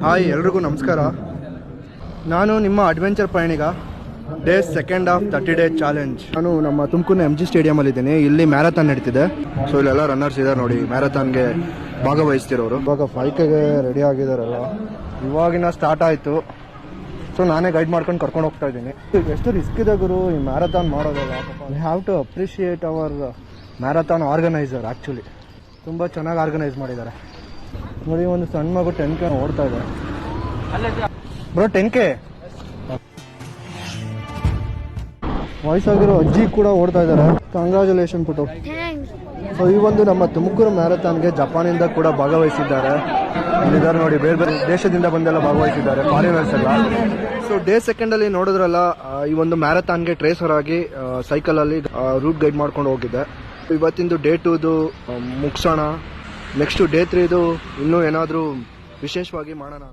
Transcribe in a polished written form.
Hi ಎಲ್ರಿಗೂ ನಮಸ್ಕಾರ. ನಾನು ನಿಮ್ಮ ಅಡ್ವೆಂಚರ್ ಪಯಣಿಗ. Day second of 30 day challenge. ನಾನು ನಮ್ಮ ತುಮಕೂರಿನ MG ಸ್ಟೇಡಿಯಮಲ್ಲಿದ್ದೀನಿ. ಇಲ್ಲಿ ಮ್ಯಾರಥಾನ್ ನಡೀತಿದೆ. ಸೊ ಇಲ್ಲೆಲ್ಲ ರನ್ನರ್ಸ್ ಇದ್ದಾರೆ ನೋಡಿ, ಮ್ಯಾರಥಾನ್ಗೆ ಭಾಗವಹಿಸ್ತಿರೋರು. ಇವಾಗ 5Kಗೆ ರೆಡಿ ಆಗಿದ್ದಾರಲ್ಲ, ಇವಾಗಿನ ಸ್ಟಾರ್ಟ್ ಆಯಿತು. ಸೊ ನಾನೇ ಗೈಡ್ ಮಾಡ್ಕೊಂಡು ಕರ್ಕೊಂಡು ಹೋಗ್ತಾ ಇದ್ದೀನಿ. ಎಷ್ಟು ರಿಸ್ಕ್ ಇದೆ ಗುರು ಈ ಮ್ಯಾರಥಾನ್ ಮಾಡೋದಲ್ಲ. We have to appreciate our marathon organiser. Actually ತುಂಬ ಚೆನ್ನಾಗಿ ಆರ್ಗನೈಸ್ ಮಾಡಿದ್ದಾರೆ ನೋಡಿ. ಒಂದು ಸಣ್ಣ ಮಗು 10K ಓಡ್ತಾ ಇದೆ ಬ್ರೋ. 10K ವಯಸ್ಸಾಗಿರೋ ಅಜ್ಜಿ ಕೂಡ ಓಡ್ತಾ ಇದ್ದಾರೆ. ಕಂಗ್ರಾಚುಲೇಷನ್ ಪುಟ್ಟು. ಸೊ ಈ ಒಂದು ನಮ್ಮ ತುಮಕೂರು ಮ್ಯಾರಥಾನ್ಗೆ ಜಪಾನಿಂದ ಕೂಡ ಭಾಗವಹಿಸಿದ್ದಾರೆ. ಇಲ್ಲಿದ್ದಾರೆ ನೋಡಿ, ಬೇರೆ ಬೇರೆ ದೇಶದಿಂದ ಬಂದೆಲ್ಲ ಭಾಗವಹಿಸಿದ್ದಾರೆ, ಫಾರಿನರ್ಸ್ ಎಲ್ಲ. ಸೊ ಡೇ ಸೆಕೆಂಡಲ್ಲಿ ನೋಡಿದ್ರಲ್ಲ, ಈ ಒಂದು ಮ್ಯಾರಥಾನ್ಗೆ ಟ್ರೇಸರ್ ಆಗಿ ಸೈಕಲಲ್ಲಿ ರೂಟ್ ಗೈಡ್ ಮಾಡ್ಕೊಂಡು ಹೋಗಿದ್ದೆ. ಇವತ್ತಿಂದು ಡೇ 2ದು ಮುಗಿಸೋಣ. ನೆಕ್ಸ್ಟ್ ಡೇ 3ದು ಇನ್ನೂ ಏನಾದರೂ ವಿಶೇಷವಾಗಿ ಮಾಡೋಣ.